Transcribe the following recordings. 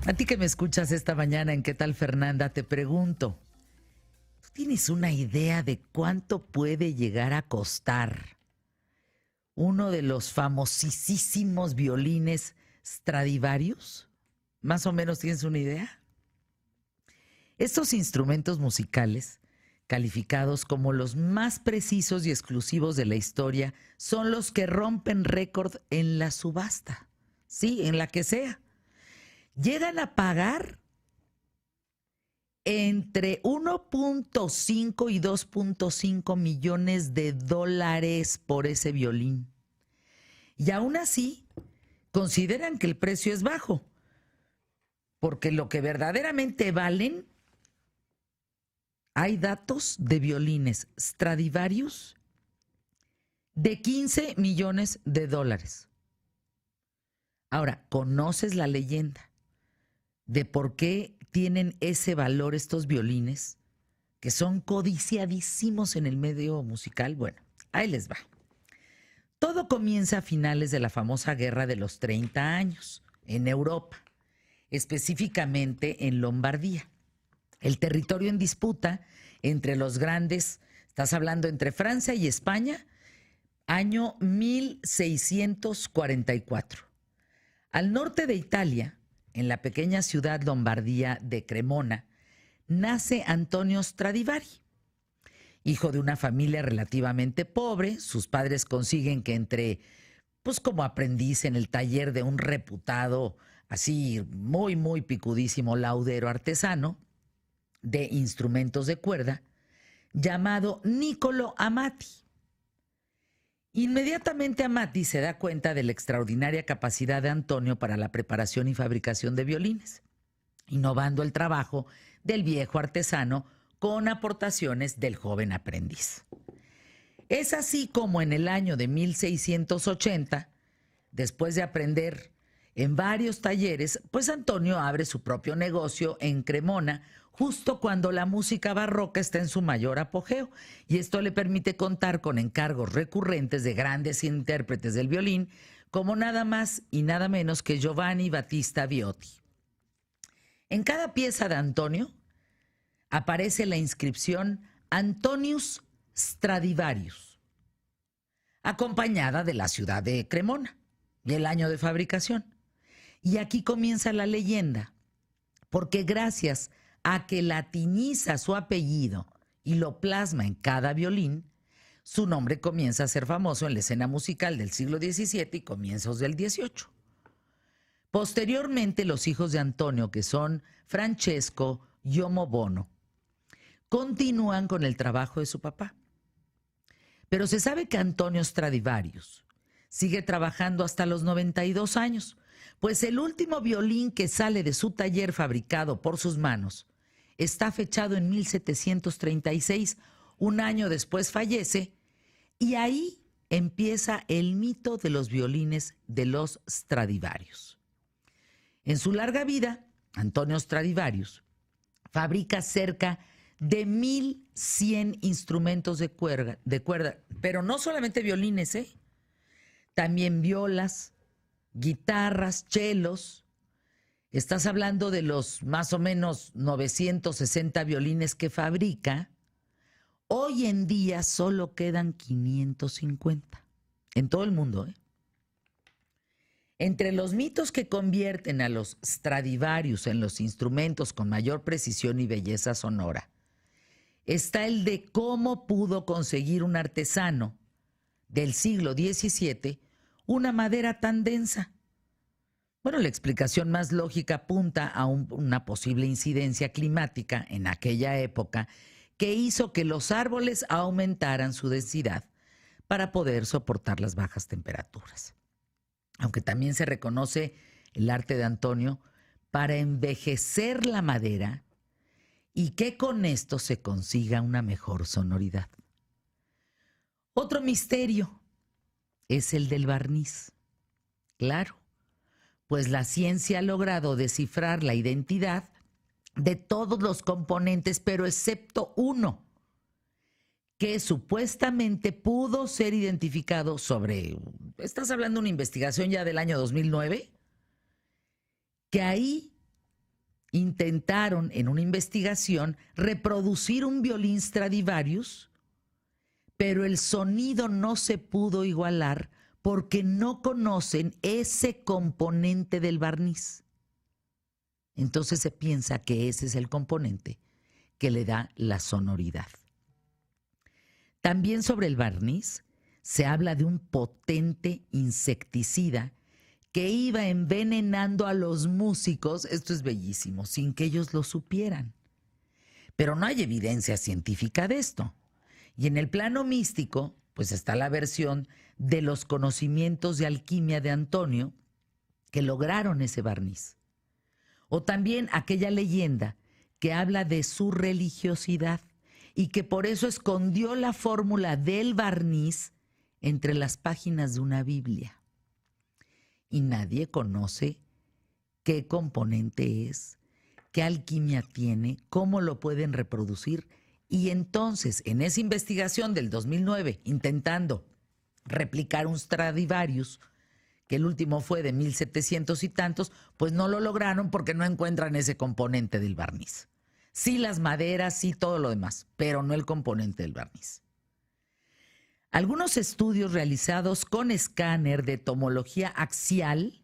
A ti que me escuchas esta mañana en ¿Qué tal, Fernanda? Te pregunto, ¿tú tienes una idea de cuánto puede llegar a costar uno de los famosísimos violines Stradivarius? ¿Más o menos tienes una idea? Estos instrumentos musicales, calificados como los más precisos y exclusivos de la historia, son los que rompen récord en la subasta. Sí, en la que sea. Llegan a pagar entre 1.5 y 2.5 millones de dólares por ese violín. Y aún así, consideran que el precio es bajo, porque lo que verdaderamente valen, hay datos de violines Stradivarius de 15 millones de dólares. Ahora, ¿conoces la leyenda de por qué tienen ese valor estos violines, que son codiciadísimos en el medio musical? Bueno, ahí les va. Todo comienza a finales de la famosa Guerra de los 30 años, en Europa, específicamente en Lombardía. El territorio en disputa entre los grandes, estás hablando entre Francia y España, año 1644. Al norte de Italia, en la pequeña ciudad lombardía de Cremona, nace Antonio Stradivari. Hijo de una familia relativamente pobre, sus padres consiguen que entre, pues como aprendiz en el taller de un reputado, así muy picudísimo laudero artesano de instrumentos de cuerda, llamado Niccolo Amati. Inmediatamente Amati se da cuenta de la extraordinaria capacidad de Antonio para la preparación y fabricación de violines, innovando el trabajo del viejo artesano con aportaciones del joven aprendiz. Es así como en el año de 1680, después de aprender en varios talleres, pues Antonio abre su propio negocio en Cremona, justo cuando la música barroca está en su mayor apogeo, y esto le permite contar con encargos recurrentes de grandes intérpretes del violín, como nada más y nada menos que Giovanni Battista Viotti. En cada pieza de Antonio aparece la inscripción Antonius Stradivarius, acompañada de la ciudad de Cremona y el año de fabricación. Y aquí comienza la leyenda, porque gracias a que latiniza su apellido y lo plasma en cada violín, su nombre comienza a ser famoso en la escena musical del siglo XVII y comienzos del XVIII. Posteriormente, los hijos de Antonio, que son Francesco y Omobono, continúan con el trabajo de su papá. Pero se sabe que Antonio Stradivarius sigue trabajando hasta los 92 años, pues el último violín que sale de su taller fabricado por sus manos está fechado en 1736, un año después fallece, y ahí empieza el mito de los violines de los Stradivarius. En su larga vida, Antonio Stradivarius fabrica cerca de 1,100 instrumentos de cuerda, pero no solamente violines, también violas, guitarras, chelos. Estás hablando de los más o menos 960 violines que fabrica. Hoy en día solo quedan 550 en todo el mundo. Entre los mitos que convierten a los Stradivarius en los instrumentos con mayor precisión y belleza sonora, está el de cómo pudo conseguir un artesano del siglo XVII una madera tan densa. Bueno, la explicación más lógica apunta a una posible incidencia climática en aquella época que hizo que los árboles aumentaran su densidad para poder soportar las bajas temperaturas. Aunque también se reconoce el arte de Antonio para envejecer la madera y que con esto se consiga una mejor sonoridad. Otro misterio es el del barniz. Claro, pues la ciencia ha logrado descifrar la identidad de todos los componentes, pero excepto uno, que supuestamente pudo ser identificado estás hablando de una investigación ya del año 2009, que ahí intentaron en una investigación reproducir un violín Stradivarius, pero el sonido no se pudo igualar porque no conocen ese componente del barniz. Entonces se piensa que ese es el componente que le da la sonoridad. También sobre el barniz se habla de un potente insecticida que iba envenenando a los músicos, esto es bellísimo, sin que ellos lo supieran. Pero no hay evidencia científica de esto. Y en el plano místico, pues está la versión de los conocimientos de alquimia de Antonio que lograron ese barniz. O también aquella leyenda que habla de su religiosidad y que por eso escondió la fórmula del barniz entre las páginas de una Biblia. Y nadie conoce qué componente es, qué alquimia tiene, cómo lo pueden reproducir. Y entonces, en esa investigación del 2009, intentando replicar un Stradivarius, que el último fue de 1700 y tantos, pues no lo lograron porque no encuentran ese componente del barniz. Sí las maderas, sí todo lo demás, pero no el componente del barniz. Algunos estudios realizados con escáner de tomología axial,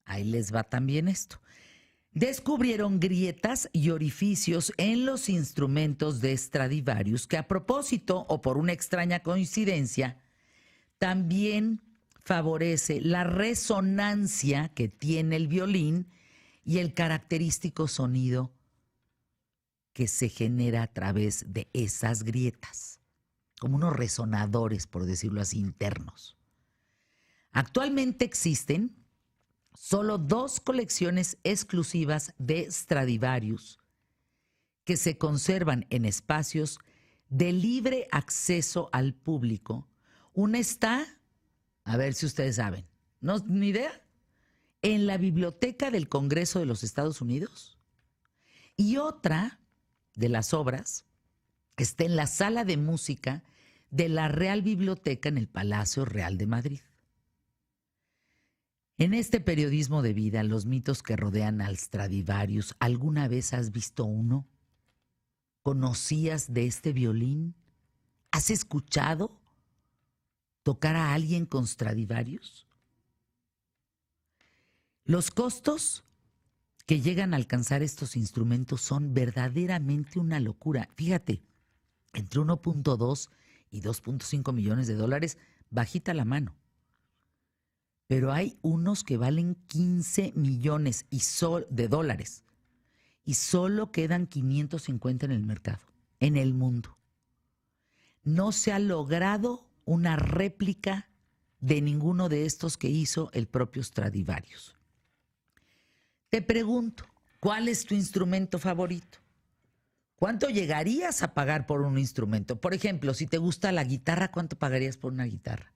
ahí les va también esto, descubrieron grietas y orificios en los instrumentos de Stradivarius que a propósito o por una extraña coincidencia también favorece la resonancia que tiene el violín y el característico sonido que se genera a través de esas grietas, como unos resonadores, por decirlo así, internos. Actualmente existen solo 2 colecciones exclusivas de Stradivarius que se conservan en espacios de libre acceso al público. Una está, a ver si ustedes saben, no, ni idea, en la Biblioteca del Congreso de los Estados Unidos. Y otra de las obras está en la Sala de Música de la Real Biblioteca en el Palacio Real de Madrid. En este periodismo de vida, los mitos que rodean al Stradivarius, ¿alguna vez has visto uno? ¿Conocías de este violín? ¿Has escuchado tocar a alguien con Stradivarius? Los costos que llegan a alcanzar estos instrumentos son verdaderamente una locura. Fíjate, entre 1.2 y 2.5 millones de dólares, bajita la mano. Pero hay unos que valen 15 millones de dólares y solo quedan 550 en el mercado, en el mundo. No se ha logrado una réplica de ninguno de estos que hizo el propio Stradivarius. Te pregunto, ¿cuál es tu instrumento favorito? ¿Cuánto llegarías a pagar por un instrumento? Por ejemplo, si te gusta la guitarra, ¿cuánto pagarías por una guitarra?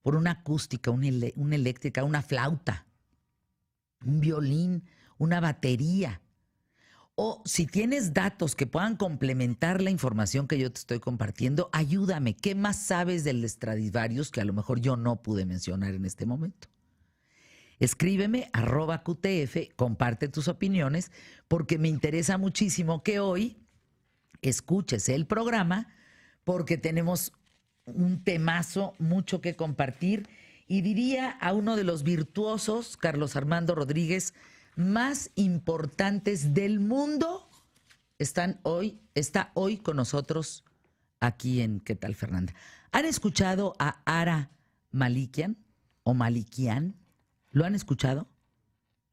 Por una acústica, una eléctrica, una flauta, un violín, una batería. O si tienes datos que puedan complementar la información que yo te estoy compartiendo, ayúdame. ¿Qué más sabes del Stradivarius que a lo mejor yo no pude mencionar en este momento? Escríbeme @QTF, comparte tus opiniones, porque me interesa muchísimo que hoy escuches el programa, porque tenemos un temazo, mucho que compartir, y diría a uno de los virtuosos, Carlos Armando Rodríguez, más importantes del mundo, está hoy con nosotros aquí en ¿Qué tal, Fernanda? ¿Han escuchado a Ara Malikian o Malikian? ¿Lo han escuchado?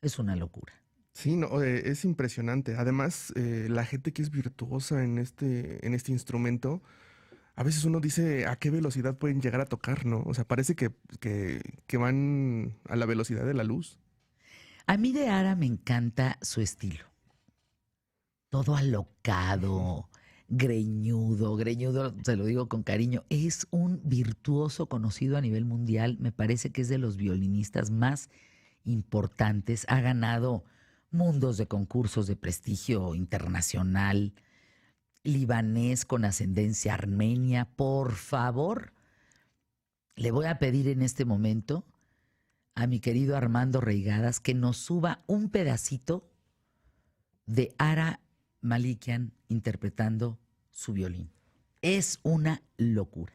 Es una locura. Sí, no, es impresionante. Además, la gente que es virtuosa en este instrumento, a veces uno dice a qué velocidad pueden llegar a tocar, ¿no? O sea, parece que van a la velocidad de la luz. A mí de Ara me encanta su estilo. Todo alocado, greñudo, se lo digo con cariño. Es un virtuoso conocido a nivel mundial. Me parece que es de los violinistas más importantes. Ha ganado mundos de concursos de prestigio internacional. Libanés con ascendencia armenia. Por favor, le voy a pedir en este momento a mi querido Armando Reigadas que nos suba un pedacito de Ara Malikian interpretando su violín. Es una locura.